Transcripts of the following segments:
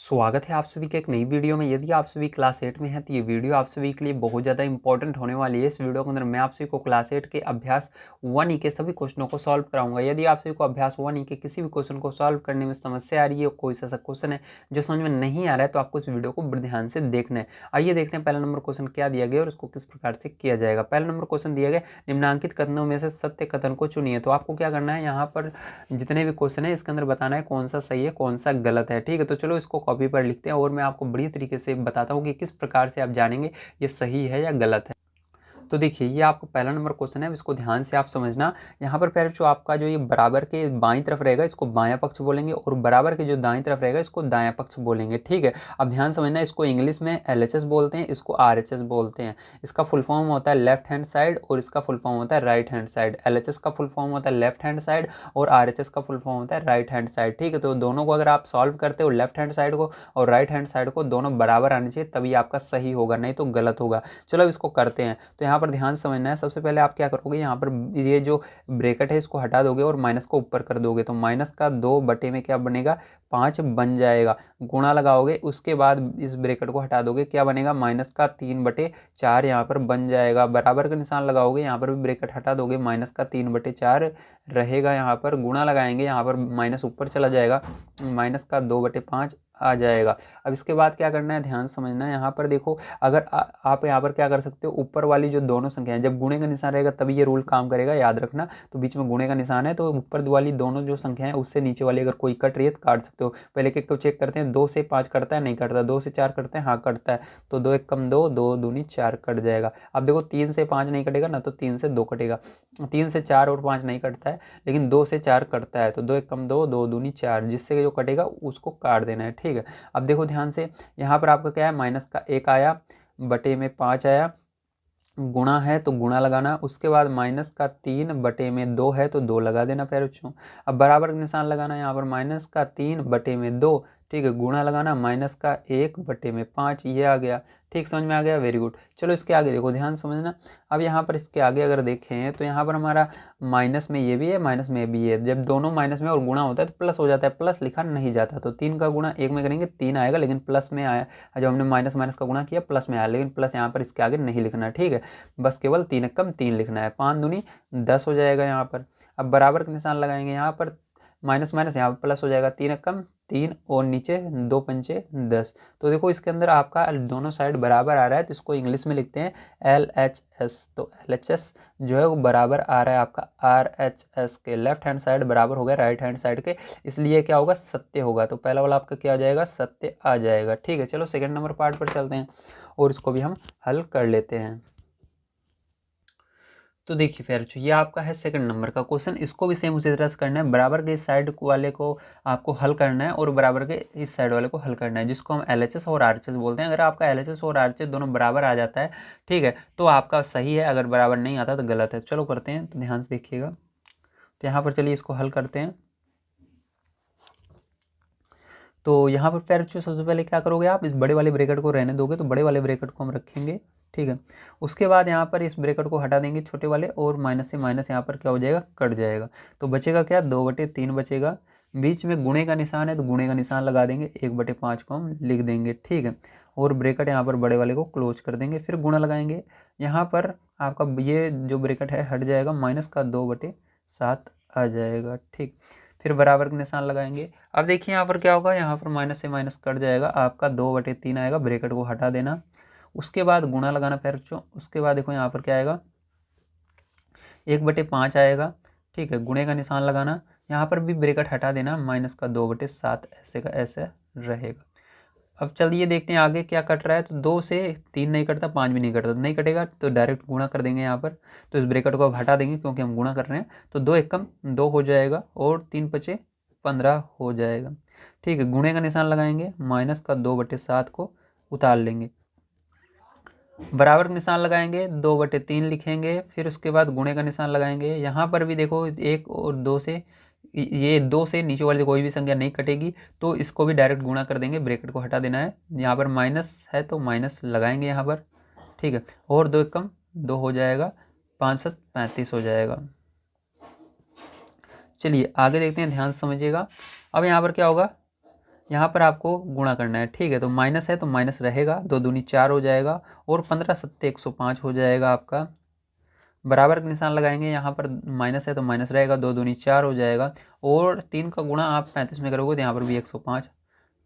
स्वागत है आप सभी के एक नई वीडियो में। यदि आप सभी क्लास 8 में हैं तो ये वीडियो आप सभी के लिए बहुत ज़्यादा इंपॉर्टेंट होने वाली है। इस वीडियो के अंदर मैं आप सभी को क्लास 8 के अभ्यास 1 ई के सभी क्वेश्चनों को सॉल्व कराऊंगा। यदि आप सभी को अभ्यास 1 ई के किसी भी क्वेश्चन को सॉल्व करने में समस्या आ रही है, कोई सा क्वेश्चन है जो समझ में नहीं आ रहा है, तो आपको इस वीडियो को बड़े ध्यान से देखना है। आइए देखते हैं पहला नंबर क्वेश्चन क्या दिया गया और उसको किस प्रकार से किया जाएगा। पहला नंबर क्वेश्चन दिया गया, निम्नांकित कथनों में से सत्य कथन को चुनिए। तो आपको क्या करना है, यहाँ पर जितने भी क्वेश्चन है इसके अंदर बताना है कौन सा सही है कौन सा गलत है। ठीक है, तो चलो इसको कॉपी पर लिखते हैं और मैं आपको बड़ी तरीके से बताता हूँ कि किस प्रकार से आप जानेंगे ये सही है या गलत है। तो देखिए ये आपका पहला नंबर क्वेश्चन है, इसको ध्यान से आप समझना। यहाँ पर पहले जो आपका जो ये बराबर के बाईं तरफ रहेगा इसको बायां पक्ष बोलेंगे और बराबर के जो दाईं तरफ रहेगा इसको दायां पक्ष बोलेंगे। ठीक है, अब ध्यान समझना, इसको इंग्लिश में LHS बोलते हैं, इसको RHS बोलते हैं। इसका फुल फॉर्म होता है लेफ्ट हैंड साइड और इसका फुल फॉर्म होता है राइट हैंड साइड। LHS का फुल फॉर्म होता है लेफ्ट हैंड साइड और RHS का फुल फॉर्म होता है राइट हैंड साइड। ठीक है, तो दोनों को अगर आप सॉल्व करते हो लेफ्ट हैंड साइड को और राइट हैंड साइड को दोनों बराबर आने चाहिए, तभी आपका सही होगा, नहीं तो गलत होगा। चलो इसको करते हैं। तो यहाँ पर ध्यान समझना है, सबसे पहले आप क्या करोगे, यहाँ पर ये जो ब्रैकेट है इसको हटा दोगे और माइनस को ऊपर कर दोगे, तो माइनस का 2 बटे में क्या बनेगा 5 बन जाएगा। गुणा लगाओगे, उसके बाद इस ब्रैकेट को हटा दोगे, क्या बनेगा माइनस का 3 बटे 4 यहाँ पर बन जाएगा। बराबर का निशान लगाओगे, यहाँ पर भी ब्रैकेट हटा दोगे, माइनस का 3 बटे 4 रहेगा। यहाँ पर गुणा लगाएंगे, यहाँ पर माइनस ऊपर चला जाएगा, माइनस का 2 बटे 5 आ जाएगा। अब इसके बाद क्या करना है, ध्यान समझना है। यहाँ पर देखो, अगर आप यहाँ पर क्या कर सकते हो, ऊपर वाली जो दोनों संख्याएं, जब गुणे का निशान रहेगा तभी ये रूल काम करेगा, याद रखना। तो बीच में गुणे का निशान है तो ऊपर वाली दोनों जो संख्याएं उससे नीचे वाली अगर कोई कट रही है तो काट सकते हो। पहले एक को चेक करते हैं, 2 से 5 कटता है, नहीं कटता। 2 से 4 करते हैं, हाँ कटता है। तो 2 एक कम 2, 2 दूनी 4 कट जाएगा। अब देखो 3 से 5 नहीं कटेगा ना, तो 3 से 2 कटेगा। 3 से 4 और 5 नहीं कटता है, लेकिन 2 से 4 कटता है। तो 2 एक कम 2, 2 दूनी 4, जिससे जो कटेगा उसको काट देना है। ठीक है, अब देखो ध्यान से, यहाँ पर आपका क्या है, माइनस का 1 आया, बटे में 5 आया, गुणा है तो गुणा लगाना, उसके बाद माइनस का 3 बटे में 2 है तो 2 लगा देना पैर बच्चों। अब बराबर का निशान लगाना, यहाँ पर माइनस का 3 बटे में 2, ठीक है, गुणा लगाना, माइनस का 1 बटे में 5, ये आ गया। ठीक, समझ में आ गया, वेरी गुड। चलो इसके आगे देखो, ध्यान समझना। अब यहाँ पर इसके आगे अगर देखें तो यहाँ पर हमारा माइनस में ये भी है, माइनस में भी है। जब दोनों माइनस में और गुणा होता है तो प्लस हो जाता है, प्लस लिखा नहीं जाता। तो 3 का गुणा 1 में करेंगे 3 आएगा, लेकिन प्लस में आया। जब हमने माइनस माइनस का गुणा किया प्लस में आया, लेकिन प्लस यहाँ पर इसके आगे नहीं लिखना। ठीक है, बस केवल 3 कम 3 लिखना है। 5 दूनी 10 हो जाएगा यहाँ पर। अब बराबर का निशान लगाएंगे, यहाँ पर माइनस माइनस यहाँ पर प्लस हो जाएगा, 3 कम 3 और नीचे 2 पंचे 10। तो देखो इसके अंदर आपका दोनों साइड बराबर आ रहा है, तो इसको इंग्लिश में लिखते हैं LHS। तो LHS जो है वो बराबर आ रहा है आपका RHS के। लेफ्ट हैंड साइड बराबर हो गया राइट हैंड साइड के, इसलिए क्या होगा, सत्य होगा। तो पहला वाला आपका क्या आ जाएगा, सत्य आ जाएगा। ठीक है, चलो सेकंड नंबर पार्ट पर चलते हैं और इसको भी हम हल कर लेते हैं। तो देखिए फिर ये आपका है सेकंड नंबर का क्वेश्चन, इसको भी सेम उसी तरह से करना है। बराबर के इस साइड वाले को आपको हल करना है और बराबर के इस साइड वाले को हल करना है, जिसको हम LHS और RHS बोलते हैं। अगर आपका LHS और RHS दोनों बराबर आ जाता है, ठीक है, तो आपका सही है, अगर बराबर नहीं आता तो गलत है। चलो करते हैं, तो ध्यान से देखिएगा। तो यहाँ पर चलिए इसको हल करते हैं। तो यहाँ पर फिर सबसे पहले क्या करोगे, आप इस बड़े वाले ब्रैकेट को रहने दोगे, तो बड़े वाले ब्रैकेट को हम रखेंगे। ठीक है, उसके बाद यहाँ पर इस ब्रैकेट को हटा देंगे छोटे वाले, और माइनस से माइनस यहाँ पर क्या हो जाएगा, कट जाएगा। तो बचेगा क्या, 2 बटे 3 बचेगा। बीच में गुणे का निशान है तो गुणे का निशान लगा देंगे, 1 बटे 5 को हम लिख देंगे। ठीक है, और ब्रैकेट यहाँ पर बड़े वाले को क्लोज कर देंगे, फिर गुणा लगाएंगे। यहाँ पर आपका ये जो ब्रैकेट है हट जाएगा, माइनस का 2 बटे 7 आ जाएगा। ठीक, फिर बराबर का निशान लगाएंगे। अब देखिए यहाँ पर क्या होगा, यहाँ पर माइनस से माइनस कट जाएगा, आपका 2 बटे 3 आएगा, ब्रैकेट को हटा देना, उसके बाद गुणा लगाना पैर बच्चों। उसके बाद देखो यहाँ पर क्या आएगा, 1 बटे 5 आएगा। ठीक है, गुणे का निशान लगाना, यहाँ पर भी ब्रैकेट हटा देना, माइनस का 2 बटे 7 ऐसे का ऐसे रहेगा। अब चलिए देखते हैं आगे क्या कट रहा है। तो 2 से 3 नहीं कटता, 5 भी नहीं कटता, नहीं कटेगा तो डायरेक्ट गुणा कर देंगे यहाँ पर। तो इस ब्रैकेट को अब हटा देंगे क्योंकि हम गुणा कर रहे हैं। तो 2 एकम 2 हो जाएगा और 3 पचे 15 हो जाएगा। ठीक है, गुणे का निशान लगाएंगे, माइनस का 2 बटे 7 को उतार लेंगे, बराबर का निशान लगाएंगे, 2 बटे 3 लिखेंगे, फिर उसके बाद गुणे का निशान लगाएंगे। यहाँ पर भी देखो 1 और 2 से, ये 2 से नीचे वाली कोई भी संख्या नहीं कटेगी, तो इसको भी डायरेक्ट गुणा कर देंगे, ब्रैकेट को हटा देना है। यहाँ पर माइनस है तो माइनस लगाएंगे यहाँ पर। ठीक है, और 2 एकम 2 हो जाएगा, 5 7 35 हो जाएगा। चलिए आगे देखते हैं, ध्यान से समझिएगा। अब यहाँ पर क्या होगा, यहाँ पर आपको गुणा करना है, ठीक है। तो माइनस है तो माइनस रहेगा, 2 दूनी 4 हो जाएगा और 15 सत्ते 105 हो जाएगा आपका। बराबर का निशान लगाएंगे, यहाँ पर माइनस है तो माइनस रहेगा, 2 दूनी 4 हो जाएगा और 3 का गुणा आप 35 में करोगे तो यहाँ पर भी 105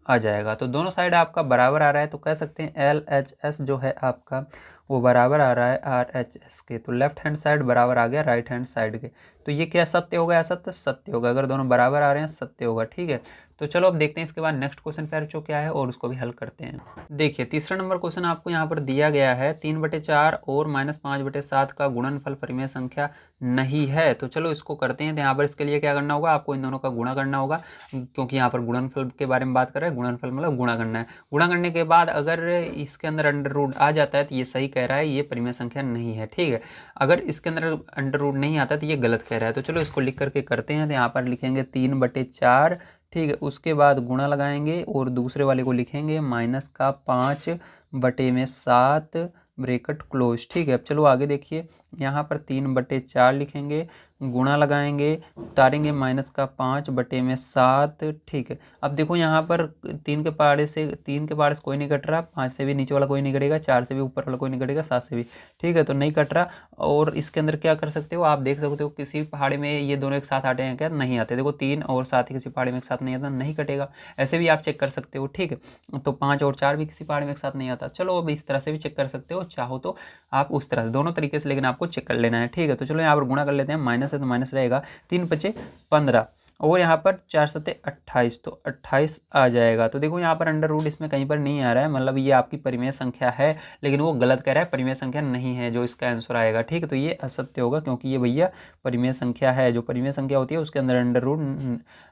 आ जाएगा। तो दोनों साइड आपका बराबर आ रहा है, तो कह सकते हैं LHS जो है आपका वो बराबर आ रहा है RHS के। तो लेफ्ट हैंड साइड बराबर आ गया राइट हैंड साइड के। तो ये क्या सत्य होगा, असत्य? सत्य होगा। अगर दोनों बराबर आ रहे हैं सत्य होगा, ठीक है। तो चलो अब देखते हैं इसके बाद नेक्स्ट क्वेश्चन पैर जो क्या है और उसको भी हल करते हैं। देखिए तीसरा नंबर क्वेश्चन आपको यहाँ पर दिया गया है, 3/4 और -5/7 का गुणनफल परिमेय संख्या नहीं है। तो चलो इसको करते हैं। तो यहाँ पर इसके लिए क्या करना होगा, आपको इन दोनों का गुणा करना होगा, क्योंकि यहाँ पर गुणनफल के बारे में बात कर रहे हैं। गुणनफल मतलब गुणा करना है। गुणा करने के बाद अगर इसके अंदर अंडर रूट आ जाता है तो ये सही कह रहा है, ये परिमेय संख्या नहीं है, ठीक है। अगर इसके अंदर अंडर रूट नहीं आता तो ये गलत कह रहा है। तो चलो इसको लिख करके करते हैं। तो यहाँ पर लिखेंगे 3/4, ठीक है। उसके बाद गुणा लगाएंगे और दूसरे वाले को लिखेंगे -5/7 ब्रैकेट क्लोज, ठीक है। अब चलो आगे देखिए, यहाँ पर 3/4 लिखेंगे, गुणा लगाएंगे, उतारेंगे -5/7, ठीक है। अब देखो यहाँ पर 3 के पहाड़े से कोई नहीं कट रहा, 5 से भी नीचे वाला कोई नहीं कटेगा, 4 से भी ऊपर वाला कोई नहीं कटेगा, 7 से भी, ठीक है। तो नहीं कट रहा। और इसके अंदर क्या कर सकते हो, आप देख सकते हो किसी पहाड़े में ये दोनों एक साथ आते हैं क्या? नहीं आते। देखो 3 और 7 किसी पहाड़े में एक साथ नहीं आता, नहीं कटेगा। ऐसे भी आप चेक कर सकते हो, ठीक है। तो 5 और 4 भी किसी पहाड़े में एक साथ नहीं आता। चलो अब इस तरह से भी चेक कर सकते हो, चाहो तो आप उस तरह से, दोनों तरीके से, लेकिन आपको चेक कर लेना है, ठीक है। तो चलो यहाँ पर गुणा कर लेते हैं, माइनस है तो माइनस रहेगा, 3×5 = 15 और यहाँ पर 4×7 = 28, तो 28 आ जाएगा। तो देखो यहाँ पर अंडर रूट इसमें कहीं पर नहीं आ रहा है, मतलब ये आपकी परिमेय संख्या है, लेकिन वो गलत कह रहा है, परिमेय संख्या नहीं है जो इसका आंसर आएगा, ठीक है। तो ये असत्य होगा, क्योंकि ये भैया परिमेय संख्या है। जो परिमेय संख्या होती है उसके अंदर अंडर रूट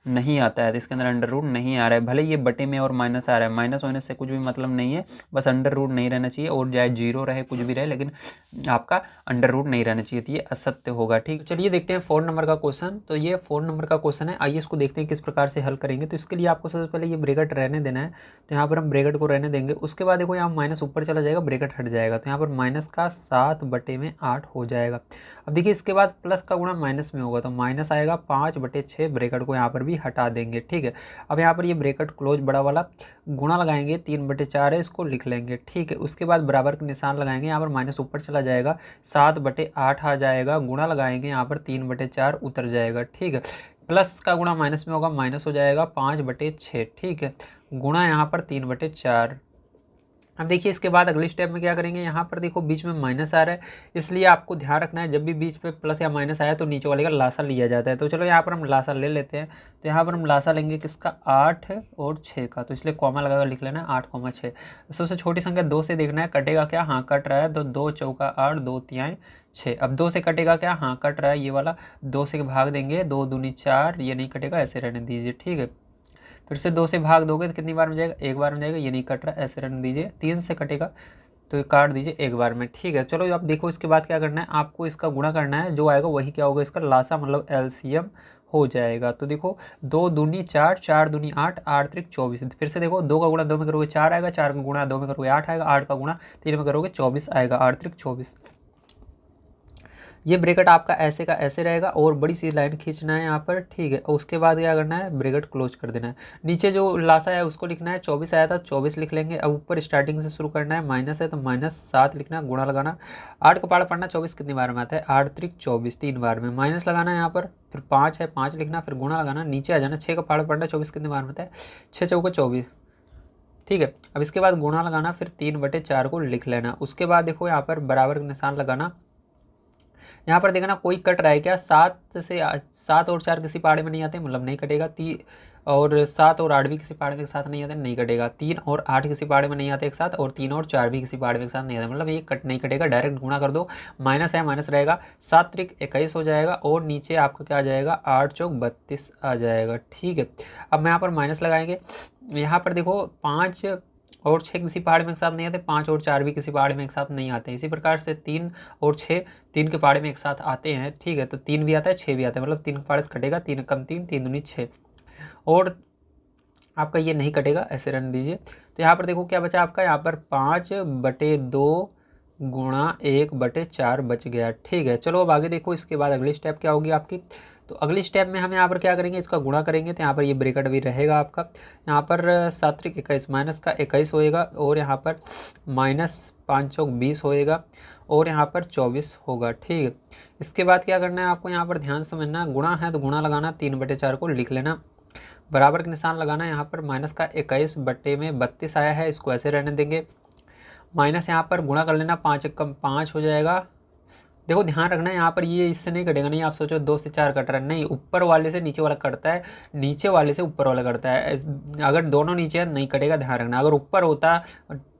नहीं आता है, तो इसके अंदर अंडर रूट नहीं आ रहा है। भले ये बटे में और माइनस आ रहा है, माइनस होने से कुछ भी मतलब नहीं है, बस अंडर रूट नहीं रहना चाहिए, और चाहे 0 रहे कुछ भी रहे, लेकिन आपका अंडर रूट नहीं रहना चाहिए, तो ये असत्य होगा, ठीक। चलिए देखते हैं 4 नंबर का क्वेश्चन। तो ये 4 नंबर का क्वेश्चन है, आइए इसको देखते हैं किस प्रकार से हल करेंगे। तो इसके लिए आपको सबसे पहले ये ब्रैकेट रहने देना है, तो यहाँ पर हम ब्रैकेट को रहने देंगे। उसके बाद देखो यहाँ माइनस ऊपर चला जाएगा, ब्रैकेट हट जाएगा, तो यहाँ पर माइनस का 7/8 हो जाएगा। अब देखिए इसके बाद प्लस का गुणा माइनस में होगा, तो माइनस आएगा 5/6, ब्रैकेट को यहाँ पर भी हटा देंगे, ठीक है। अब यहाँ पर ये ब्रैकेट क्लोज बड़ा वाला, गुणा लगाएंगे, 3/4 है, इसको लिख लेंगे, ठीक है। उसके बाद बराबर का निशान लगाएंगे, यहाँ पर माइनस ऊपर चला जाएगा, 7/8 आ जाएगा, गुणा लगाएंगे, यहाँ पर 3/4 उतर जाएगा, ठीक है। प्लस का गुणा माइनस में होगा, माइनस हो जाएगा 5/6, ठीक है, गुणा यहाँ पर 3/4। अब देखिए इसके बाद अगले स्टेप में क्या करेंगे, यहाँ पर देखो बीच में माइनस आ रहा है, इसलिए आपको ध्यान रखना है जब भी बीच पे प्लस या माइनस आया तो नीचे वाले का लासा लिया जाता है। तो चलो यहाँ पर हम लासा ले लेते हैं। तो यहाँ पर हम लासा लेंगे किसका, 8 और 6 का, तो इसलिए कॉमा लगाकर लिख लेना है 8, 6। सबसे छोटी संख्या 2 से देखना है, कटेगा क्या, हाँ कट रहा है, तो 2 चौका 8, 2 तिहाई 6। अब 2 से कटेगा क्या, हाँ कट रहा है, ये वाला 2 से भाग देंगे, 2 दूनी 4, ये नहीं कटेगा, ऐसे रहने दीजिए, ठीक है। फिर से 2 से भाग दोगे तो कितनी बार में जाएगा, एक बार में जाएगा, ये नहीं कट रहा, ऐसे रहने दीजिए। 3 से कटेगा तो ये काट दीजिए एक बार में, ठीक है। चलो आप देखो इसके बाद क्या करना है, आपको इसका गुणा करना है, जो आएगा वही क्या होगा, इसका लासा मतलब LCM हो जाएगा। तो देखो 2 दूनी 4, 4 दूनी 8, 8 त्रिक 24। फिर से देखो 2 का गुणा 2 में करोगे 4 आएगा, 4 का गुणा 2 में करोगे 8 आएगा, 8 का गुणा 3 में करोगे 24 आएगा, 8 त्रिक 24। ये ब्रैकेट आपका ऐसे का ऐसे रहेगा और बड़ी सी लाइन खींचना है यहाँ पर, ठीक है। और उसके बाद क्या करना है, ब्रैकेट क्लोज कर देना है। नीचे जो लासा है उसको लिखना है, 24 आया था 24 लिख लेंगे। अब ऊपर स्टार्टिंग से शुरू करना है, माइनस है तो -7 लिखना है, गुणा लगाना, 8 का पाड़ पढ़ना, 24 कितनी बार में आता है, 8 त्रिक 24, 3 बार में, माइनस लगाना है यहाँ पर, फिर 5 है 5 लिखना, फिर गुणा लगाना, नीचे आ जाना, 6 का पाड़ पढ़ना, 24 कितनी बार में आता है, 6 चौका 24, ठीक है। अब इसके बाद गुणा लगाना, फिर 3/4 को लिख लेना। उसके बाद देखो यहाँ पर बराबर का निशान लगाना, यहाँ पर देखना कोई कट रहा है क्या, 7 और 4 किसी पहाड़े में नहीं आते, मतलब नहीं कटेगा। और 7 और 8 भी किसी पहाड़े में एक साथ नहीं आते, नहीं कटेगा। 3 और 8 किसी पहाड़े में नहीं आते एक साथ, और 3 और 4 भी किसी पहाड़े में एक साथ नहीं आते, मतलब ये कट नहीं कटेगा, डायरेक्ट गुणा कर दो, माइनस है माइनस रहेगा, 7 त्रिक 21 हो जाएगा, और नीचे आपका क्या आ जाएगा, 8 चौक 32 आ जाएगा, ठीक है। अब मैं यहाँ पर माइनस लगाएंगे, यहाँ पर देखो 5 और 6 किसी पहाड़ में एक साथ नहीं आते, 5 और 4 भी किसी पहाड़ में एक साथ नहीं आते। इसी प्रकार से 3 और 6 3 के पहाड़े में एक साथ आते हैं, ठीक है। तो 3 भी आता है 6 भी आता है, मतलब 3 के पहाड़े से कटेगा, 3 कम 3, 3 दूनी 6, और आपका ये नहीं कटेगा, ऐसे रहने दीजिए। तो यहाँ पर देखो क्या बचा आपका, यहाँ पर 5/2 गुणा 1/4 बच गया, ठीक है। चलो अब आगे देखो, इसके बाद अगली स्टेप क्या होगी आपकी, तो अगली स्टेप में हम यहाँ पर क्या करेंगे, इसका गुणा करेंगे। तो यहाँ पर ये ब्रैकेट भी रहेगा आपका। यहाँ पर 7 त्रिक 21 माइनस का 21 होएगा, और यहाँ पर माइनस 5 चौक 20 होएगा, और यहाँ पर 24 होगा। ठीक है, इसके बाद क्या करना है आपको, यहाँ पर ध्यान समझना, गुणा है तो गुणा लगाना, 3/4 को लिख लेना, बराबर का निशान लगाना। यहाँ पर माइनस का 21 बटे में 32 आया है, इसको ऐसे रहने देंगे। माइनस यहाँ पर गुणा कर लेना, 5 कम 5 हो जाएगा। देखो ध्यान रखना है यहाँ पर ये इससे नहीं कटेगा, नहीं आप सोचो 2 से 4 कट रहा है, नहीं, ऊपर वाले से नीचे वाला कटता है, नीचे वाले से ऊपर वाला कटता है। अगर दोनों नीचे है नहीं कटेगा, ध्यान रखना। अगर ऊपर होता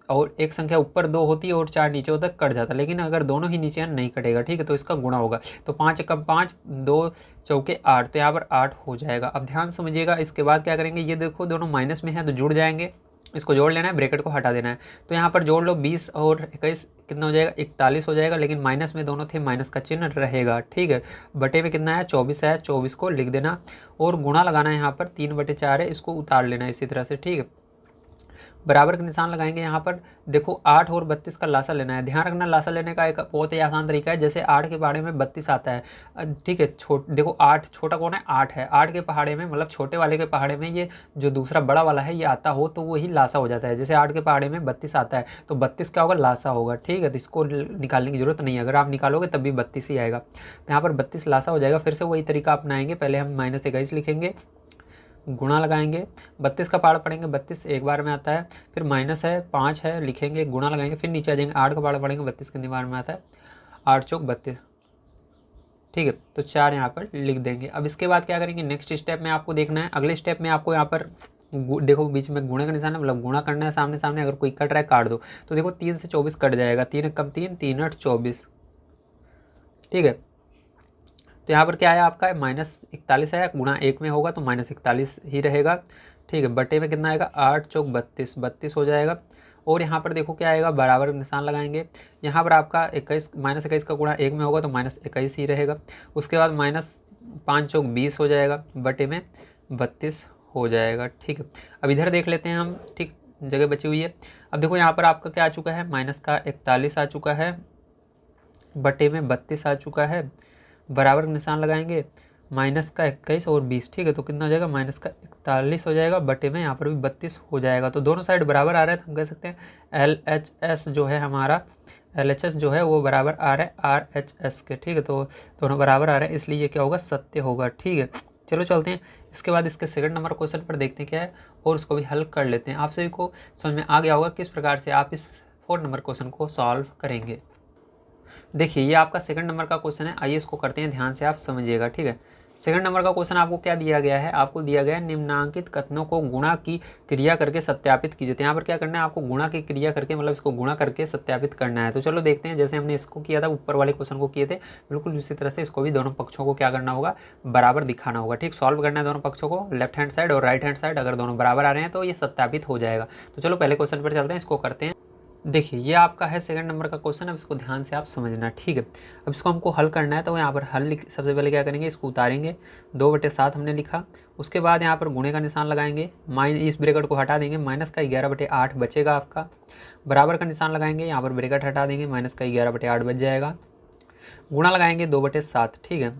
और एक संख्या ऊपर 2 होती है और 4 नीचे होता कट जाता, लेकिन अगर दोनों ही नीचे नहीं कटेगा। ठीक है, तो इसका गुणा होगा। तो 5 कम 5, 2 चौके 8, तो यहाँ पर 8 हो जाएगा। अब ध्यान समझिएगा, इसके बाद क्या करेंगे, ये देखो दोनों माइनस में है तो जुड़ जाएंगे, इसको जोड़ लेना है, ब्रैकेट को हटा देना है। तो यहाँ पर जोड़ लो, 20 और 21 कितना हो जाएगा, 41 हो जाएगा, लेकिन माइनस में दोनों थे, माइनस का चिन्ह रहेगा। ठीक है, बटे में कितना है, 24 है, 24 को लिख देना, और गुणा लगाना है यहाँ पर, 3/4 है, इसको उतार लेना है इसी तरह से। ठीक है, बराबर का निशान लगाएंगे। यहाँ पर देखो 8 और 32 का लासा लेना है। ध्यान रखना, लासा लेने का एक बहुत ही आसान तरीका है, जैसे 8 के पहाड़े में 32 आता है। ठीक है, देखो 8 छोटा कौन है, 8 है, 8 के पहाड़े में मतलब छोटे वाले के पहाड़े में ये जो दूसरा बड़ा वाला है ये आता हो तो वही लासा हो जाता है। जैसे 8 के पहाड़े में 32 आता है तो 32 क्या होगा, लासा होगा। ठीक है, तो इसको निकालने की जरूरत नहीं है, अगर आप निकालोगे तब भी 32 ही आएगा। तो यहाँ पर 32 लासा हो जाएगा। फिर से वही तरीका अपनाएंगे, पहले हम -21 लिखेंगे, गुणा लगाएंगे, 32 का पहाड़ पढ़ेंगे, 32 एक बार में आता है, फिर माइनस है 5 है लिखेंगे, गुणा लगाएंगे, फिर नीचे आ जाएंगे, 8 का पहाड़ पढ़ेंगे, 32 कितनी बार में आता है, 8 चौक 32। ठीक है, तो 4 यहाँ पर लिख देंगे। अब इसके बाद क्या करेंगे, नेक्स्ट स्टेप में आपको देखना है, अगले स्टेप में आपको यहाँ पर देखो बीच में गुणे का निशान है, मतलब गुणा करना है सामने सामने, अगर कोई कट रहा है काट दो। तो देखो 3 से 24 कट जाएगा, 3 कम 3, 3 8 24। ठीक है, तो यहाँ पर क्या है आपका, -41 है, गुणा 1 में होगा तो -41 ही रहेगा। ठीक है, बटे में कितना आएगा, 8 चौक 32, 32 हो जाएगा। और यहाँ पर देखो क्या आएगा, बराबर निशान लगाएंगे। यहाँ पर आपका 21 -21 का गुणा 1 में होगा तो -21 ही रहेगा। उसके बाद -5 चौक 20 हो जाएगा, बटे में 32 हो जाएगा। ठीक है, अब इधर देख लेते हैं हम, ठीक जगह बची हुई है। अब देखो यहाँ पर आपका क्या आ चुका है, -41 आ चुका है, बटे में 32 आ चुका है, बराबर निशान लगाएंगे, -21 और 20। ठीक है, तो कितना हो जाएगा, -41 हो जाएगा, बटे में यहाँ पर भी 32 हो जाएगा। तो दोनों साइड बराबर आ रहा है, तो हम कह सकते हैं LHS जो है हमारा, LHS जो है वो बराबर आ रहा है RHS के। ठीक है, तो दोनों बराबर आ रहे हैं, इसलिए ये क्या होगा, सत्य होगा। ठीक है, चलो चलते हैं इसके बाद इसके सेकंड नंबर क्वेश्चन पर देखते हैं क्या है, और उसको भी हल कर लेते हैं। आप सभी को समझ में आ गया होगा किस प्रकार से आप इस 4 नंबर क्वेश्चन को सॉल्व करेंगे। देखिए ये आपका सेकंड नंबर का क्वेश्चन है, आइए इसको करते हैं, ध्यान से आप समझिएगा। ठीक है, सेकंड नंबर का क्वेश्चन आपको क्या दिया गया है, आपको दिया गया है निम्नांकित कथनों को गुणा की क्रिया करके सत्यापित कीजिए। तो यहाँ पर क्या करना है आपको, गुणा की क्रिया करके मतलब इसको गुणा करके सत्यापित करना है। तो चलो देखते हैं, जैसे हमने इसको किया था, ऊपर वाले क्वेश्चन को किए थे, बिल्कुल उसी तरह से इसको भी दोनों पक्षों को क्या करना होगा, बराबर दिखाना होगा। ठीक, सॉल्व करना है दोनों पक्षों को, लेफ्ट हैंड साइड और राइट हैंड साइड, अगर दोनों बराबर आ रहे हैं तो ये सत्यापित हो जाएगा। तो चलो पहले क्वेश्चन पर चलते हैं, इसको करते हैं। देखिए ये आपका है सेकंड नंबर का क्वेश्चन, अब इसको ध्यान से आप समझना। ठीक है, अब इसको हमको हल करना है, तो यहाँ पर हल सबसे पहले क्या करेंगे, इसको उतारेंगे, 2/7 हमने लिखा। उसके बाद यहाँ पर गुणे का निशान लगाएंगे, इस ब्रैकेट को हटा देंगे, -11/8 बचेगा आपका। बराबर का निशान लगाएंगे, यहाँ पर ब्रैकेट हटा देंगे, -11/8 बच जाएगा। गुणा लगाएंगे 2/7। ठीक है,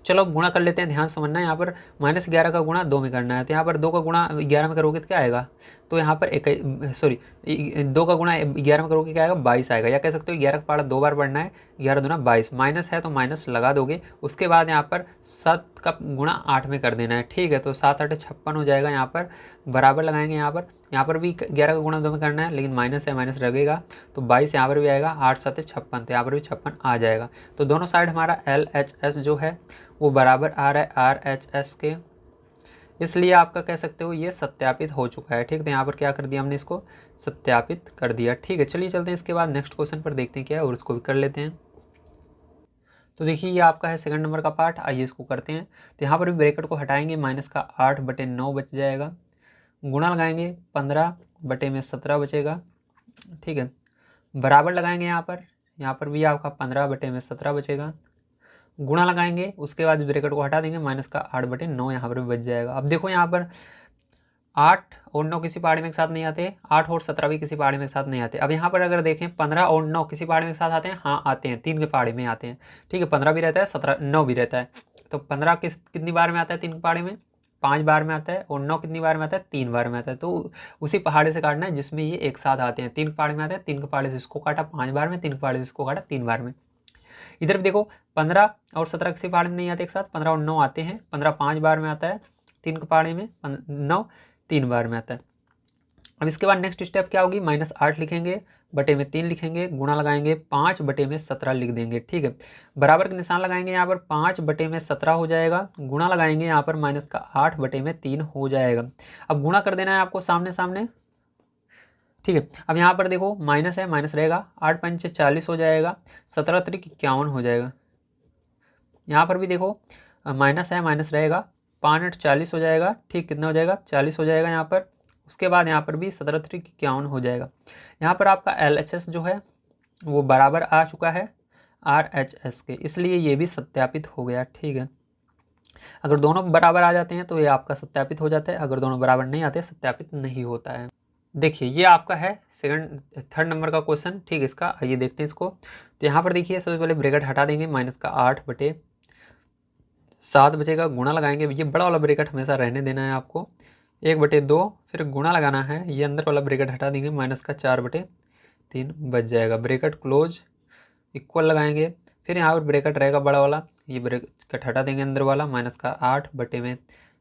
चलो गुणा कर लेते हैं, ध्यान समझना है। यहाँ पर -11 का गुणा 2 में करना है, तो यहाँ पर 2 का गुणा 11 में करोगे तो क्या आएगा, तो यहाँ पर 2 का गुणा 11 में करोगे क्या आएगा, 22 आएगा। या कह सकते हो 11 का पहाड़ा 2 बार पढ़ना है, 11 दूना 22, माइनस है तो माइनस लगा दोगे। उसके बाद यहाँ पर 7 का गुणा 8 में कर देना है। ठीक है, तो 7 8 56 हो जाएगा। यहाँ पर बराबर लगाएंगे, यहाँ पर भी 11 का गुणा 2 में करना है, लेकिन माइनस है, माइनस लगेगा, तो 22 यहाँ पर भी आएगा, 8 7 56, तो यहाँ पर भी 56 आ जाएगा। तो दोनों साइड हमारा LHS जो है वो बराबर आ रहा है RHS के, इसलिए आपका कह सकते हो ये सत्यापित हो चुका है। ठीक, तो यहाँ पर क्या कर दिया हमने, इसको सत्यापित कर दिया। ठीक है, चलिए चलते हैं इसके बाद नेक्स्ट क्वेश्चन पर, देखते हैं क्या है, और उसको भी कर लेते हैं। तो देखिए ये आपका है सेकंड नंबर का पार्ट, आइए इसको करते हैं। तो यहाँ पर भी ब्रैकेट को हटाएंगे, -8/9 बच जाएगा। गुणा लगाएंगे, 15/17 बचेगा। ठीक है, बराबर लगाएंगे, यहाँ पर भी आपका 15/17 बचेगा। गुणा लगाएंगे, उसके बाद ब्रैकेट को हटा देंगे, -8/9 यहाँ पर भी बच जाएगा। अब देखो यहाँ पर 8 और 9 किसी पहाड़ी में एक साथ नहीं आते, 8 और 17 भी किसी पहाड़ी में एक साथ नहीं आते। अब यहाँ पर अगर देखें 15 और 9 किसी पहाड़ी में एक साथ आते हैं, हाँ आते हैं, 3 के पहाड़ी में आते हैं। ठीक है, 15 भी रहता है, 9 भी रहता है, तो 15 कितनी बार में आता है 3 के पहाड़े में, 5 बार में आता है, और 9 कितनी बार में आता है 3 बार में आता है। तो उसी पहाड़े से काटना है जिसमें ये एक साथ आते हैं। 3 के पहाड़े में आते हैं, 3 के पहाड़े से इसको काटा 5 बार में, 3 के पहाड़े से इसको काटा 3 बार में। इधर भी देखो 15 और 17 किसी पहाड़े में नहीं आते एक साथ, 15 और 9 आते हैं। 15 5 बार में आता है 3 के पहाड़े में, 9 3 बार में आता है। अब इसके बाद नेक्स्ट स्टेप क्या होगी, -8 लिखेंगे, बटे में 3 लिखेंगे, गुणा लगाएंगे 5 बटे में 17 लिख देंगे। ठीक है, बराबर के निशान लगाएंगे यहाँ पर, 5 बटे में 17 हो जाएगा, गुणा लगाएंगे यहाँ पर -8 बटे में 3 हो जाएगा। अब गुणा कर देना है आपको सामने सामने। ठीक है, अब यहाँ पर देखो माइनस है, माइनस रहेगा, 8 पंचे 40 हो जाएगा, 17 त्रिक 51 हो जाएगा। यहाँ पर भी देखो माइनस है, माइनस रहेगा, 5 8 40 हो जाएगा। ठीक, कितना हो जाएगा 40 हो जाएगा यहाँ पर। उसके बाद यहाँ पर भी 17 त्रिक 51 हो जाएगा। यहाँ पर आपका LHS जो है वो बराबर आ चुका है RHS के, इसलिए ये भी सत्यापित हो गया। ठीक है, अगर दोनों बराबर आ जाते हैं तो ये आपका सत्यापित हो जाता है, अगर दोनों बराबर नहीं आते सत्यापित नहीं होता है। देखिए ये आपका है थर्ड नंबर का क्वेश्चन। ठीक है, इसका आइए देखते हैं इसको। तो यहाँ पर देखिए सबसे पहले ब्रैकेट हटा देंगे, -8 बटे 7 बचेगा, गुणा लगाएंगे, ये बड़ा वाला ब्रैकेट हमेशा रहने देना है आपको, 1 बटे 2, फिर गुणा लगाना है, ये अंदर वाला ब्रैकेट हटा देंगे, -4 बटे 3 बच जाएगा, ब्रैकेट क्लोज, इक्वल लगाएंगे, फिर यहाँ पर ब्रैकेट रहेगा बड़ा वाला, ये ब्रैकेट हटा देंगे अंदर वाला, -8 बटे में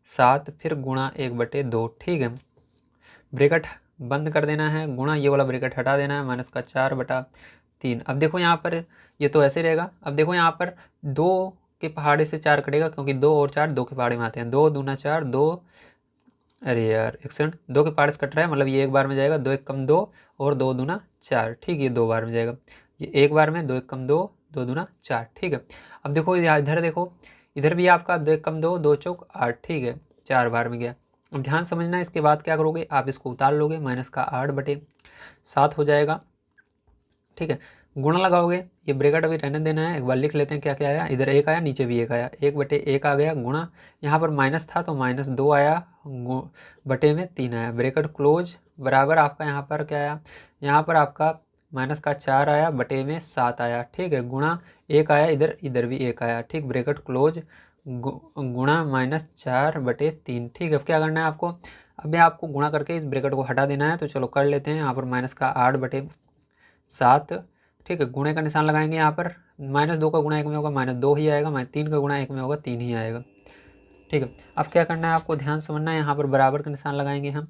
7, फिर गुणा 1 बटे 2। ठीक है, ब्रैकेट बंद कर देना है, गुणा ये वाला ब्रैकेट हटा देना है, -4 बटा 3। अब देखो यहाँ पर ये तो ऐसे रहेगा। अब देखो यहाँ पर 2 के पहाड़े से 4 कटेगा, क्योंकि 2 और 4 2 के पहाड़े में आते हैं, 2 दूना 4, 2, अरे यार एक्सेंट, 2 के पहाड़े से कट रहा है, मतलब ये एक बार में जाएगा, 2 1 कम 2 और 2 दूना 4। ठीक, ये 2 बार में जाएगा, ये एक बार में, 2 1 कम 2, 2 दूना 4। ठीक है, अब देखो इधर देखो, इधर भी आपका 2 1 कम 2, 2 चौक 8। ठीक है, 4 बार में गया। अब ध्यान समझना, इसके बाद क्या करोगे आप, इसको उतार लोगे, -8 बटे 7 हो जाएगा। ठीक है, गुणा लगाओगे, ये ब्रैकेट अभी रहने देना है, एक बार लिख लेते हैं क्या क्या आया, इधर 1 आया, नीचे भी 1 आया, 1 बटे 1 आ गया, गुणा यहाँ पर माइनस था तो -2 आया, बटे में 3 आया, ब्रैकेट क्लोज, बराबर आपका यहाँ पर क्या आया, यहाँ पर आपका -4 आया, बटे में 7 आया। ठीक है, गुणा 1 आया, इधर इधर भी 1 आया। ठीक, ब्रैकेट क्लोज, गुणा -4 बटे 3। ठीक है, अब क्या करना है आपको, अब आपको गुणा करके इस ब्रैकेट को हटा देना है, तो चलो कर लेते हैं। यहाँ पर -8 बटे 7। ठीक है, गुणे का निशान लगाएंगे, यहाँ पर -2 का गुणा 1 में होगा -2 ही आएगा, -3 का गुणा 1 में होगा 3 ही आएगा। ठीक है, अब क्या करना है आपको, ध्यान समझना है, यहाँ पर बराबर का निशान लगाएंगे हम।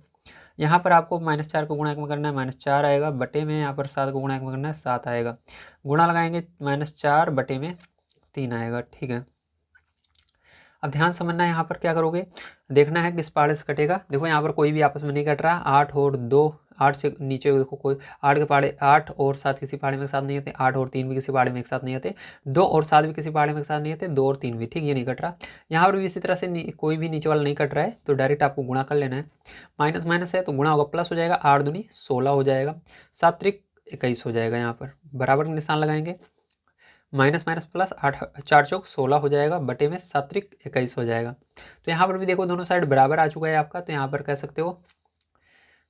यहाँ पर आपको -4 को गुणा 1 में करना है, -4 आएगा, बटे में यहाँ पर 7 को गुणा 1 में करना है, 7 आएगा, गुणा लगाएंगे, -4 बटे में 3 आएगा। ठीक है, अब ध्यान समझना है, यहाँ पर क्या करोगे, देखना है किस पहाड़े से कटेगा। देखो यहाँ पर कोई भी आपस में नहीं कट रहा, 8 और 2, 8 से नीचे देखो कोई 8 के पहाड़े, 8 और 7 किसी पहाड़े में एक साथ नहीं आते, 8 और 3 भी किसी पहाड़े में एक साथ नहीं आते, 2 और 7 भी किसी पहाड़े में एक साथ नहीं आते, 2 और 3 भी। ठीक, ये नहीं कट रहा। यहाँ पर भी इसी तरह से कोई भी नीचे वाला नहीं कट रहा है, तो डायरेक्ट आपको गुणा कर लेना है, माइनस माइनस है तो गुणा होगा, प्लस हो जाएगा, 8 दूनी 16 हो जाएगा, 7 त्रिक 21 हो जाएगा। यहाँ पर बराबर का निशान लगाएंगे, माइनस माइनस प्लस, 8 4 चौक 16 हो जाएगा, बटे में 7 त्रिक 21 हो जाएगा। तो यहाँ पर भी देखो दोनों साइड बराबर आ चुका है आपका, तो यहाँ पर कह सकते हो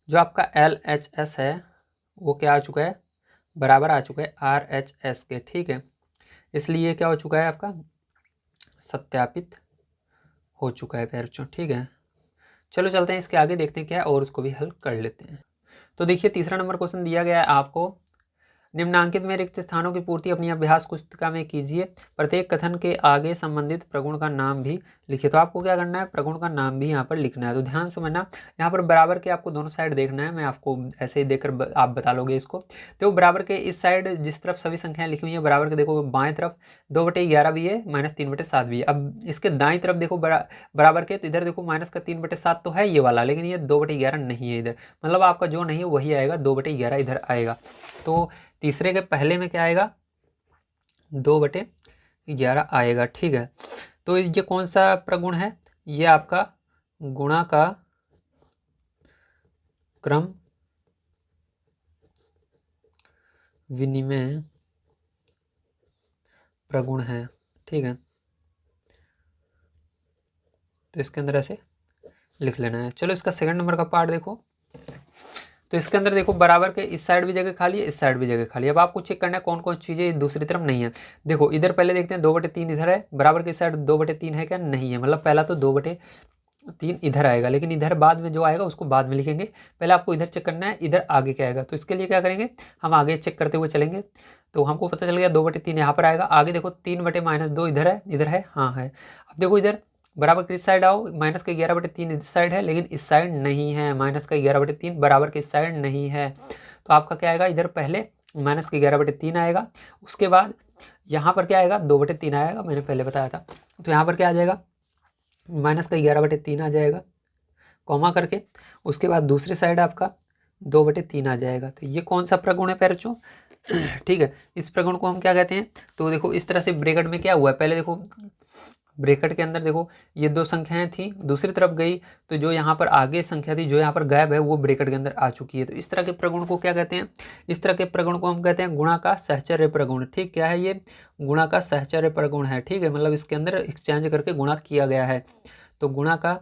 जो आपका LHS है वो क्या आ चुका है, बराबर आ चुका है RHS के। ठीक है, इसलिए क्या हो चुका है आपका, सत्यापित हो चुका है बच्चों। ठीक है, चलो चलते हैं इसके आगे, देखते हैं क्या है और उसको भी हल कर लेते हैं। तो देखिए तीसरा नंबर क्वेश्चन दिया गया है आपको, निम्नांकित में रिक्त स्थानों की पूर्ति अपनी अभ्यास पुस्तिका में कीजिए, प्रत्येक कथन के आगे संबंधित प्रगुण का नाम भी लिखिए। तो आपको क्या करना है, प्रगुण का नाम भी यहाँ पर लिखना है। तो ध्यान समझना, यहाँ पर बराबर के आपको दोनों साइड देखना है, मैं आपको ऐसे ही देखकर आप बता लोगे इसको। तो बराबर के इस साइड जिस तरफ सभी संख्याएं लिखी हुई है, बराबर के देखो बाएं तरफ 2/11 भी है, -3/7 भी है। अब इसके दाएं तरफ देखो बराबर के, तो इधर देखो -3/7 तो है ये वाला, लेकिन ये 2/11 नहीं है इधर, मतलब आपका जो नहीं है वही आएगा, 2/11 इधर आएगा। तो तीसरे के पहले में क्या आएगा, 2/11 आएगा। ठीक है, तो ये कौन सा प्रगुण है, ये आपका गुणा का क्रम विनिमय प्रगुण है। ठीक है, तो इसके अंदर ऐसे लिख लेना है। चलो इसका सेकंड नंबर का पार्ट देखो, तो इसके अंदर देखो बराबर के इस साइड भी जगह खाली है, इस साइड भी जगह खाली है। अब आपको चेक करना है कौन कौन चीज़ें दूसरी तरफ नहीं है। देखो इधर पहले देखते हैं 2/3 इधर है, बराबर की साइड 2/3 है क्या, नहीं है। मतलब पहला तो 2/3 इधर आएगा, लेकिन इधर बाद में जो आएगा उसको बाद में लिखेंगे। पहले आपको इधर चेक करना है इधर आगे क्या आएगा। तो इसके लिए क्या करेंगे, हम आगे चेक करते हुए चलेंगे। तो हमको पता चल गया 2/3 यहाँ पर आएगा। आगे देखो 3/-2 इधर है, हाँ है। अब देखो इधर बराबर किस साइड आओ, -11/3 इस साइड है, लेकिन इस साइड नहीं है। -11/3 बराबर की साइड नहीं है। तो आपका क्या आएगा, इधर पहले -11/3 आएगा, उसके बाद यहाँ पर क्या आएगा, 2/3 आएगा, मैंने पहले बताया था। तो यहाँ पर क्या आ जाएगा, -11/3 आ जाएगा कॉमा करके। उसके बाद दूसरी साइड आपका 2/3 आ जाएगा। तो ये कौन सा प्रगुण है पैरचों, ठीक है। इस प्रगुण को हम क्या कहते हैं, तो देखो इस तरह से ब्रैकेट में क्या हुआ है, पहले देखो ब्रैकेट के अंदर देखो ये 2 संख्याएं थी, दूसरी तरफ गई तो जो यहाँ पर आगे संख्या थी जो यहाँ पर गायब है वो ब्रैकेट के अंदर आ चुकी है। तो इस तरह के प्रगुण को क्या कहते हैं, इस तरह के प्रगुण को हम कहते हैं गुणा का सहचर्य प्रगुण। ठीक, क्या है ये, गुणा का सहचर्य प्रगुण है। ठीक है, मतलब इसके अंदर एक्सचेंज करके गुणा किया गया है। तो गुणा का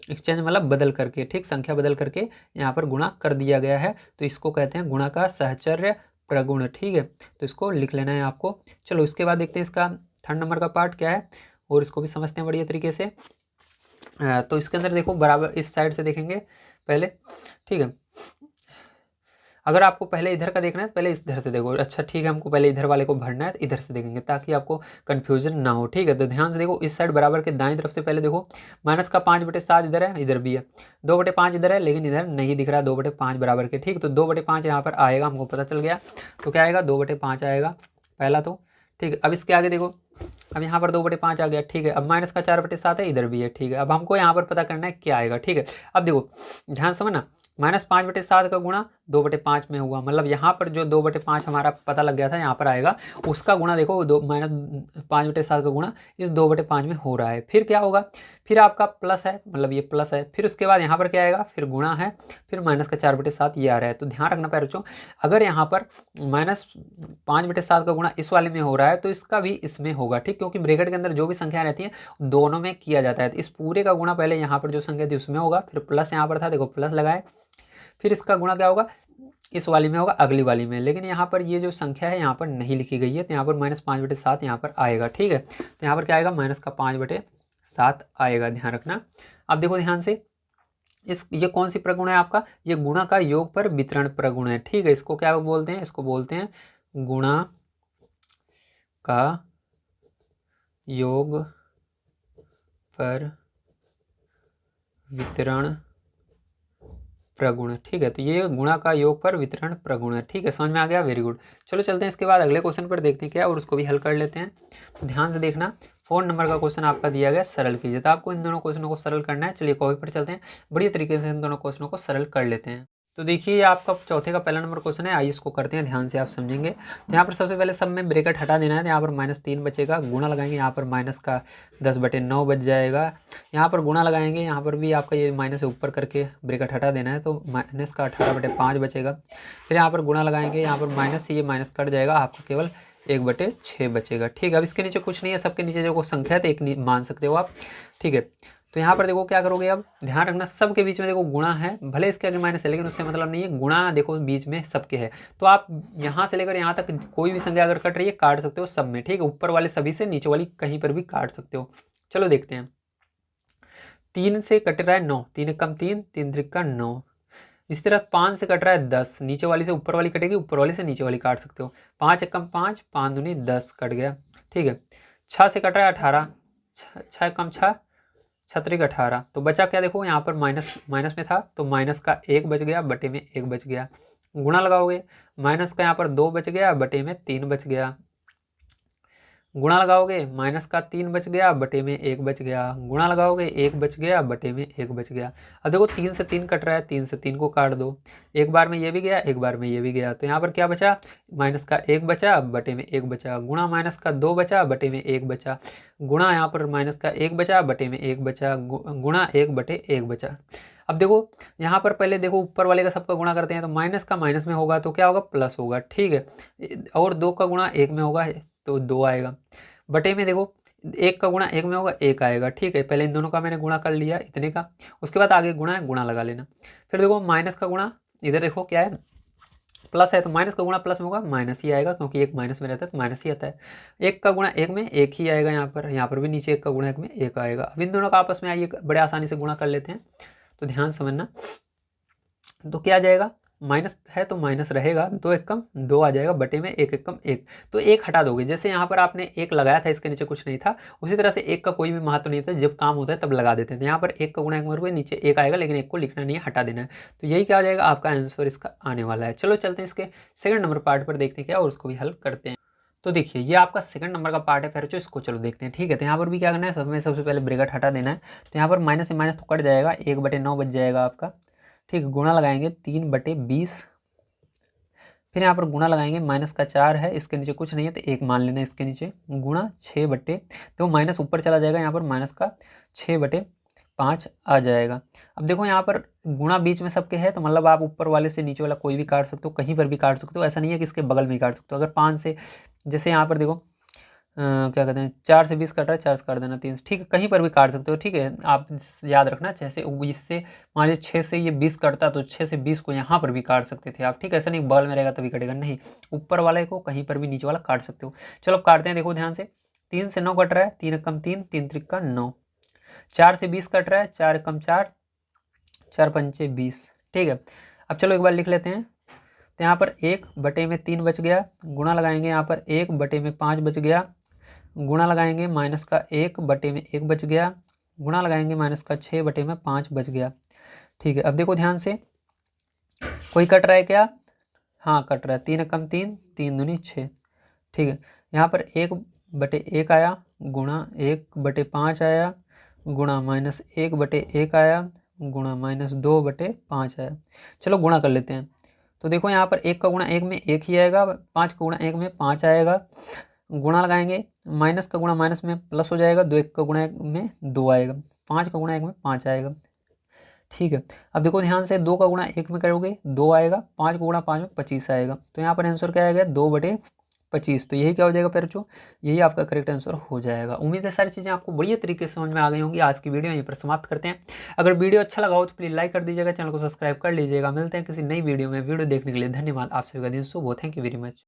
एक्सचेंज मतलब बदल करके, ठीक, संख्या बदल करके यहाँ पर गुणा कर दिया गया है। तो इसको कहते हैं गुणा का सहचर्य प्रगुण। ठीक है, तो इसको लिख लेना है आपको। चलो इसके बाद देखते हैं इसका 3rd नंबर का पार्ट क्या है, और इसको भी समझते हैं बढ़िया तरीके से। तो इसके अंदर देखो बराबर इस साइड से देखेंगे पहले, ठीक है। अगर आपको पहले इधर का देखना है पहले इधर से देखो, अच्छा ठीक है, हमको पहले इधर वाले को भरना है, इधर से देखेंगे ताकि आपको कन्फ्यूजन ना हो। ठीक है, तो ध्यान से देखो इस साइड बराबर के दाएं तरफ से पहले देखो -5/7 इधर है, इधर भी है, 2/5 इधर है, लेकिन इधर नहीं दिख रहा 2/5 बराबर के। ठीक, तो 2/5 यहाँ पर आएगा, हमको पता चल गया। तो क्या आएगा, 2/5 आएगा पहला। तो ठीक है, अब इसके आगे देखो, अब यहाँ पर 2/5 आ गया। ठीक है, अब -4/7 है, इधर भी है। ठीक है, अब हमको यहाँ पर पता करना है क्या आएगा। ठीक है, अब देखो ध्यान समझना, -5/7 का गुणा 2/5 में हुआ, मतलब यहाँ पर जो 2/5 हमारा पता लग गया था यहाँ पर आएगा, उसका गुणा देखो -5/7 का गुणा इस 2/5 में हो रहा है। फिर क्या होगा, फिर आपका प्लस है, मतलब ये प्लस है, फिर उसके बाद यहाँ पर क्या आएगा, फिर गुणा है, फिर -4/7 ये आ रहा है। तो ध्यान रखना बच्चों, अगर यहाँ पर -5/7 का गुणा इस वाले में हो रहा है तो इसका भी इसमें होगा। ठीक, क्योंकि ब्रैकेट के अंदर जो भी संख्या रहती है दोनों में किया जाता है। तो इस पूरे का गुणा पहले यहाँ पर जो संख्या थी उसमें होगा, फिर प्लस यहाँ पर था, देखो प्लस लगाए, फिर इसका गुणा क्या होगा, इस वाली में होगा, अगली वाली में। लेकिन यहाँ पर ये जो संख्या है यहाँ पर नहीं लिखी गई है, तो यहाँ पर -5/7 यहाँ पर आएगा। ठीक है, तो यहाँ पर क्या आएगा, -5/7 आएगा, ध्यान रखना। अब देखो ध्यान से, ये कौन सी प्रगुण है आपका, ये गुणा का योग पर वितरण प्रगुण है। ठीक है, इसको क्या बोलते हैं, इसको बोलते हैं गुणा का योग पर वितरण प्रगुण। ठीक है, तो ये गुणा का योग पर वितरण प्रगुण है। ठीक है, समझ में आ गया, वेरी गुड। चलो चलते हैं इसके बाद अगले क्वेश्चन पर देखते हैं क्या, और उसको भी हल कर लेते हैं। तो ध्यान से देखना, 4 नंबर का क्वेश्चन आपका दिया गया, सरल कीजिए। तो आपको इन दोनों क्वेश्चनों को सरल करना है। चलिए कॉपी पर चलते हैं, बढ़िया तरीके से इन दोनों क्वेश्चनों को सरल कर लेते हैं। तो देखिए ये आपका चौथे का पहला नंबर क्वेश्चन है, आइए इसको करते हैं, ध्यान से आप समझेंगे। तो यहाँ पर सबसे पहले सब में ब्रैकेट हटा देना है। तो यहाँ पर -3 बचेगा, गुणा लगाएंगे, यहाँ पर -10/9 बच जाएगा। यहाँ पर गुणा लगाएंगे, यहाँ पर भी आपका ये माइनस ऊपर करके ब्रैकेट हटा देना है, तो -18/5 बचेगा। फिर यहाँ पर गुणा लगाएंगे, यहाँ पर माइनस से ये माइनस कट जाएगा, आपको केवल 1/6 बचेगा। ठीक है, अब इसके नीचे कुछ नहीं है, सबके नीचे जो संख्या है तो एक मान सकते हो आप। ठीक है, तो यहाँ पर देखो क्या करोगे, अब ध्यान रखना सबके बीच में देखो गुणा है, भले इसके आगे माइनस है लेकिन उससे मतलब नहीं है, गुणा देखो बीच में सबके है। तो आप यहाँ से लेकर यहाँ तक कोई भी संख्या अगर कट रही है काट सकते हो सब में। ठीक है, ऊपर वाले सभी से नीचे वाली कहीं पर भी काट सकते हो। चलो देखते हैं, 3 से कट रहा है 9, 3 कम 3, 3 त्रिका 9। इसी तरह 5 से कट रहा है 10, नीचे वाली से ऊपर वाली कटेगी, ऊपर वाली से नीचे वाली काट सकते हो। 5 कम 5, 5 दूनी 10 कट गया। ठीक है, 6 से कट रहा है 18, 6 कम 6, 6 त्रिक 18। तो बचा क्या, देखो यहाँ पर माइनस में था तो माइनस का 1 बच गया, बटे में 1 बच गया। गुणा लगाओगे, माइनस का यहाँ पर 2 बच गया, बटे में 3 बच गया। गुणा लगाओगे, माइनस का 3 बच गया, बटे में 1 बच गया। गुणा लगाओगे, 1 बच गया, बटे में 1 बच गया। अब देखो 3 से 3 कट रहा है, 3 से 3 को काट दो, एक बार में ये भी गया, एक बार में ये भी गया। तो यहाँ पर क्या बचा, माइनस का 1 बचा, बटे में 1 बचा। गुणा माइनस का 2 बचा, बटे में 1 बचा। गुणा यहाँ पर माइनस का 1 बचा, बटे में 1 बचा। गुणा 1/1 बचा। अब देखो यहाँ पर पहले देखो ऊपर वाले का सबका गुणा करते हैं, तो माइनस का माइनस में होगा तो क्या होगा, प्लस होगा। ठीक है, और 2 का गुणा 1 में होगा तो 2 आएगा। बटे में देखो 1 का गुणा 1 में होगा, 1 आएगा। ठीक है, पहले इन दोनों का मैंने गुणा कर लिया इतने का, उसके बाद आगे गुणा है, गुणा लगा लेना। फिर देखो माइनस का गुणा इधर देखो क्या है, प्लस है तो माइनस का गुणा प्लस में होगा, माइनस ही आएगा, क्योंकि एक माइनस में रहता है तो माइनस ही आता है। एक का गुणा एक में एक ही आएगा, यहाँ पर भी नीचे एक का गुणा एक में एक आएगा। अब इन दोनों का आपस में आइए बड़े आसानी से गुणा कर लेते हैं, तो ध्यान समझना। तो क्या आ जाएगा, माइनस है तो माइनस रहेगा, दो एक कम दो आ जाएगा, बटे में एक एक कम एक, तो एक हटा दोगे। जैसे यहाँ पर आपने एक लगाया था, इसके नीचे कुछ नहीं था, उसी तरह से एक का कोई भी महत्व नहीं था, जब काम होता है तब लगा देते हैं। तो यहाँ पर एक का गुणा एक में नीचे एक आएगा, लेकिन एक को लिखना नहीं है, हटा देना है। तो यही क्या आ जाएगा, आपका आंसर इसका आने वाला है। चलो चलते हैं इसके सेकंड नंबर पार्ट पर, देखते हैं क्या और उसको भी हल करते हैं। तो देखिए ये आपका सेकंड नंबर का पार्ट है, फिर जो इसको चलो देखते हैं। ठीक है, तो यहाँ पर भी क्या करना है, सबसे पहले ब्रैकेट हटा देना है। तो यहाँ पर माइनस से माइनस तो कट जाएगा, 1/9 बच जाएगा आपका। ठीक है, गुणा लगाएंगे 3/20, फिर यहाँ पर गुणा लगाएंगे, माइनस का 4 है, इसके नीचे कुछ नहीं है तो एक मान लेना इसके नीचे, गुणा 6 तो माइनस ऊपर चला जाएगा, यहाँ पर माइनस का 6/5 आ जाएगा। अब देखो यहाँ पर गुणा बीच में सबके है, तो मतलब आप ऊपर वाले से नीचे वाला कोई भी काट सकते हो, कहीं पर भी काट सकते हो, ऐसा नहीं है कि इसके बगल में ही काट सकते हो। अगर 5 से, जैसे यहाँ पर देखो क्या कहते हैं, 4 से 20 कट रहा है, 4 से काट देना 3 से, ठीक है, कहीं पर भी काट सकते हो। ठीक है, आप याद रखना, जैसे इससे मान लीजिए 6 से ये 20 कटता, तो 6 से 20 को यहाँ पर भी काट सकते थे आप। ठीक है, ऐसा नहीं बगल में रहेगा तभी कटेगा, नहीं, ऊपर वाले को कहीं पर भी नीचे वाला काट सकते हो। चलो अब काटते हैं, देखो ध्यान से। 3 से 9 कट रहा है, 3 कम 3, 3 त्रिका 9। 4 से 20 कट रहा है, 4 कम 4, 4 पंचे 20। ठीक है, अब चलो एक बार लिख लेते हैं। तो यहाँ पर 1/3 बच गया, गुणा लगाएंगे, यहाँ पर 1/5 बच गया, गुणा लगाएंगे, माइनस का 1/1 बच गया, गुणा लगाएंगे, माइनस का 6/5 बच गया। ठीक है, अब देखो ध्यान से, कोई कट रहा है क्या, हाँ कट रहा है, 3 कम 3, 3 दूनी 6। ठीक है, यहाँ पर 1/1 आया, गुणा 1/5 आया, गुणा -1/1 आया, गुणा -2/5 आया। चलो गुणा कर लेते हैं। तो देखो यहाँ पर 1 का गुणा 1 में 1 ही आएगा, 5 का गुणा 1 में 5 आएगा, गुणा लगाएंगे, माइनस का गुणा माइनस में प्लस हो जाएगा, 2 1 का गुणा 1 में 2 आएगा, 5 का गुणा 1 में 5 आएगा। ठीक है, अब देखो ध्यान से, 2 का गुणा 1 में करोगे 2 आएगा, 5 का गुणा 5 में 25 आएगा। तो यहाँ पर आंसर क्या आएगा, 2/25। तो यही क्या हो जाएगा बच्चों, यही आपका करेक्ट आंसर हो जाएगा। उम्मीद है सारी चीज़ें आपको बढ़िया तरीके से समझ में आ गई होंगी। आज की वीडियो यहीं पर समाप्त करते हैं। अगर वीडियो अच्छा लगा हो तो प्लीज़ लाइक कर दीजिएगा, चैनल को सब्सक्राइब कर लीजिएगा। मिलते हैं किसी नई वीडियो में। वीडियो देखने के लिए धन्यवाद। आप सभी का दिन शुभ हो। Thank you very much.